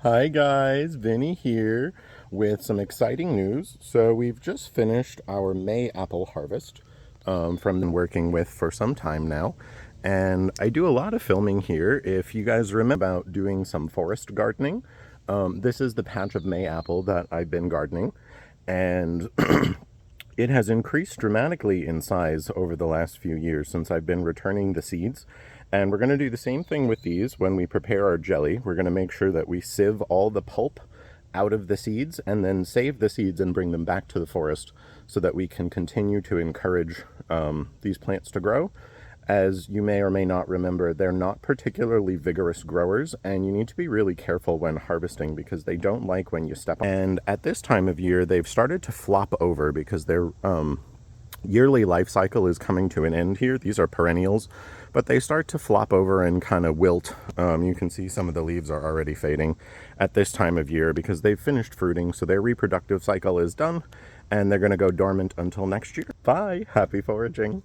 Hi guys, Vinny here with some exciting news. So we've just finished our May apple harvest from working with for some time now. And I do a lot of filming here. If you guys remember about doing some forest gardening, this is the patch of May apple that I've been gardening. And it has increased dramatically in size over the last few years since I've been returning the seeds. And we're going to do the same thing with these when we prepare our jelly. We're going to make sure that we sieve all the pulp out of the seeds and then save the seeds and bring them back to the forest so that we can continue to encourage these plants to grow. As you may or may not remember, they're not particularly vigorous growers, and you need to be really careful when harvesting because they don't like when you step on. And at this time of year, they've started to flop over because their yearly life cycle is coming to an end here. These are perennials, but they start to flop over and kind of wilt. You can see some of the leaves are already fading at this time of year because they've finished fruiting, so their reproductive cycle is done, and they're going to go dormant until next year. Bye! Happy foraging!